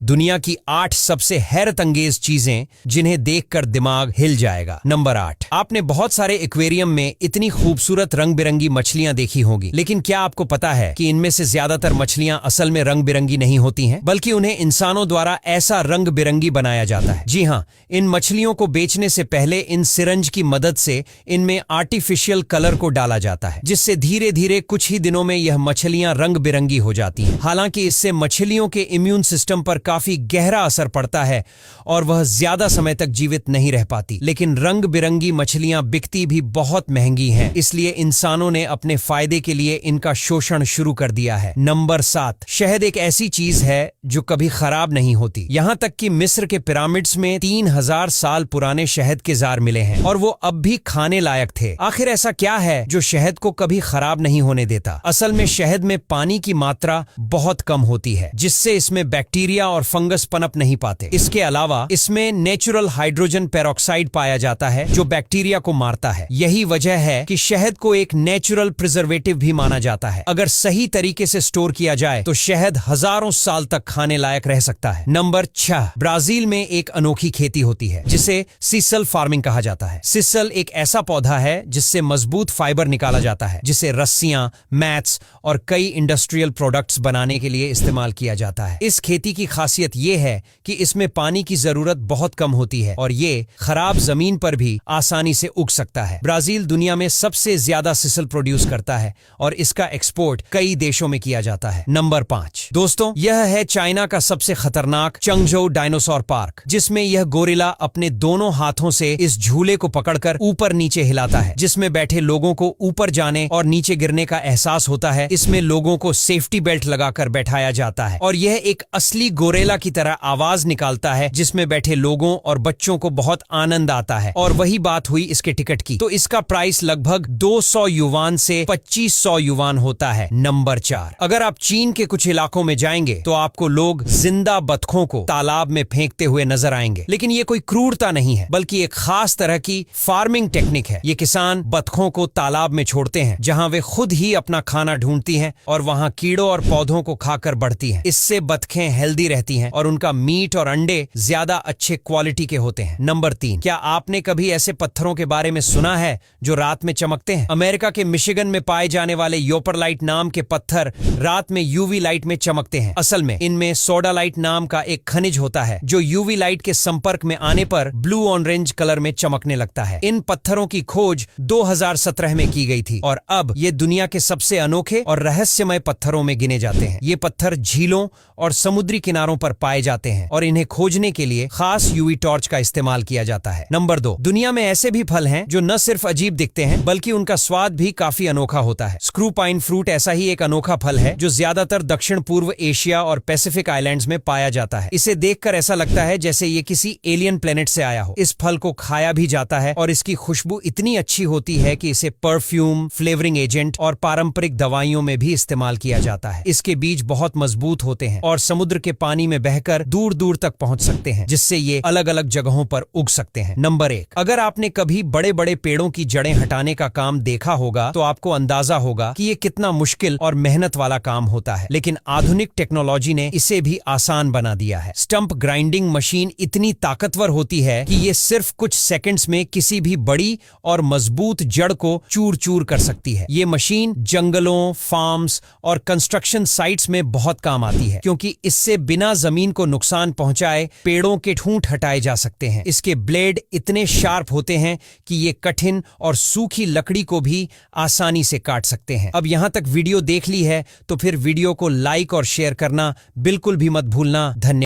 दुनिया की 8 सबसे हैरत अंगेज चीजें जिन्हें देखकर दिमाग हिल जाएगा। नंबर 8। आपने बहुत सारे एक्वेरियम में इतनी खूबसूरत रंग बिरंगी मछलियां देखी होंगी, लेकिन क्या आपको पता है कि इनमें से ज्यादातर मछलियां असल में रंग बिरंगी नहीं होती हैं, बल्कि उन्हें इंसानों द्वारा ऐसा रंग बिरंगी बनाया जाता है। जी हाँ, इन मछलियों को बेचने से पहले इन सिरंज की मदद से इनमें आर्टिफिशियल कलर को डाला जाता है, जिससे धीरे धीरे कुछ ही दिनों में यह मछलियां रंग बिरंगी हो जाती हैं। हालांकि इससे मछलियों के इम्यून सिस्टम पर काफी गहरा असर पड़ता है और वह ज्यादा समय तक जीवित नहीं रह पाती। लेकिन रंग बिरंगी मछलियां बिकती भी बहुत महंगी हैं, इसलिए इंसानों ने अपने फायदे के लिए इनका शोषण शुरू कर दिया है। नंबर 7। शहद एक ऐसी चीज है जो कभी खराब नहीं होती। यहाँ तक कि मिस्र के पिरामिड्स में 3000 साल पुराने शहद के जार मिले हैं और वो अब भी खाने लायक थे। आखिर ऐसा क्या है जो शहद को कभी खराब नहीं होने देता? असल में शहद में पानी की मात्रा बहुत कम होती है, जिससे इसमें बैक्टीरिया और फंगस पनप नहीं पाते। इसके अलावा इसमें नेचुरल हाइड्रोजन पेरोक्साइड पाया जाता है जो बैक्टीरिया को मारता है। यही वजह है कि शहद को एक नेचुरल प्रिजर्वेटिव भी माना जाता है। अगर सही तरीके से स्टोर किया जाए तो शहद हजारों साल तक खाने लायक रह सकता है। नंबर 6। ब्राजील में एक अनोखी खेती होती है जिसे सीसल फार्मिंग कहा जाता है। सीसल एक ऐसा पौधा है जिससे मजबूत फाइबर निकाला जाता है, जिसे रस्सियां, मैट्स और कई इंडस्ट्रियल प्रोडक्ट्स बनाने के लिए इस्तेमाल किया जाता है। इस खेती की खासियत ये है कि इसमें पानी की जरूरत बहुत कम होती है और ये खराब जमीन पर भी आसानी से उग सकता है। ब्राजील दुनिया में सबसे ज्यादा सिसल प्रोड्यूस करता है और इसका एक्सपोर्ट कई देशों में किया जाता है। नंबर 5। दोस्तों, यह है चाइना का सबसे खतरनाक चंगझोउ डायनासोर पार्क, जिसमें यह गोरिल्ला अपने दोनों हाथों से इस झूले को पकड़कर ऊपर नीचे हिलाता है, जिसमें बैठे लोगों को ऊपर जाने और नीचे गिरने का एहसास होता है। इसमें लोगों को सेफ्टी बेल्ट लगाकर बैठाया जाता है और यह एक असली गोरिल्ला की तरह आवाज निकालता है, जिसमें बैठे लोगों और बच्चों को बहुत आनंद आता है। और वही बात हुई इसके टिकट की, तो इसका प्राइस लगभग 200 युवान से 2500 युवान होता है। नंबर 4। अगर आप चीन के कुछ इलाकों में जाएंगे तो आपको लोग जिंदा बतखों को तालाब में फेंकते हुए नजर आएंगे, लेकिन ये कोई क्रूरता नहीं है, बल्कि एक खास तरह की फार्मिंग टेक्निक है। ये किसान बतखों को तालाब में छोड़ते हैं, जहां वे खुद ही अपना खाना ढूंढती हैं और वहां कीड़ों और पौधों को खाकर बढ़ती हैं। इससे बतखें हेल्दी रहती हैं और उनका मीट और अंडे ज्यादा अच्छे क्वालिटी के होते हैं। नंबर 3। क्या आपने कभी ऐसे पत्थरों के बारे में सुना है जो रात में चमकते हैं? अमेरिका के मिशिगन में पाए जाने वाले योपरलाइट नाम के पत्थर रात में यूवी लाइट में चमकते हैं। असल में इनमें सोडालाइट नाम का एक खनिज होता है जो यूवी लाइट के संपर्क में आने पर ब्लू ऑरेंज कलर में चमकने लगता है। इन पत्थरों की खोज 2017 में की गई थी और अब ये दुनिया के सबसे अनोखे और रहस्यमय पत्थरों में गिने जाते हैं। ये पत्थर झीलों और समुद्री किनारों पर पाए जाते हैं और इन्हें खोजने के लिए खास यूवी टॉर्च का इस्तेमाल किया जाता है। नंबर 2। दुनिया में ऐसे भी फल हैं जो न सिर्फ अजीब दिखते हैं बल्कि उनका स्वाद भी काफी अनोखा होता है। स्क्रू पाइन फ्रूट ऐसा ही एक अनोखा फल है जो ज्यादातर दक्षिण पूर्व एशिया और पैसिफिक आइलैंड्स में पाया जाता है। इसे देखकर ऐसा लगता है जैसे ये किसी एलियन प्लेनेट से आया हो। इस फल को खाया भी जाता है और इसकी खुशबू इतनी अच्छी होती है कि इसे परफ्यूम, फ्लेवरिंग एजेंट और पारंपरिक दवाइयों में भी इस्तेमाल किया जाता है। इसके बीज बहुत मजबूत होते हैं और समुद्र के पानी में बहकर दूर दूर तक पहुंच सकते हैं, जिससे ये अलग अलग जगहों पर उग सकते हैं। नंबर 1। अगर आपने कभी बड़े बड़े पेड़ों की जड़ें हटाने का काम देखा होगा तो आपको अंदाजा होगा कि ये कितना मुश्किल और मेहनत वाला काम होता है, लेकिन आधुनिक टेक्नोलॉजी ने इसे भी आसान बना दिया है। स्टंप ग्राइंडिंग मशीन इतनी ताकतवर होती है कि ये सिर्फ कुछ सेकंड्स में किसी भी बड़ी और मजबूत जड़ को चूर चूर कर सकती है। ये मशीन जंगलों, फार्म्स और कंस्ट्रक्शन साइट्स में बहुत काम आती है, क्योंकि इससे बिना जमीन को नुकसान पहुंचाए पेड़ों के ठूंठ हटाए जा सकते हैं। इसके ब्लेड इतने शार्प होते हैं कि ये कठिन और सूखी लकड़ी को भी आसानी से काट सकते हैं। अब यहां तक वीडियो देख ली है तो फिर वीडियो को लाइक और शेयर करना बिल्कुल भी मत भूलना। धन्यवाद।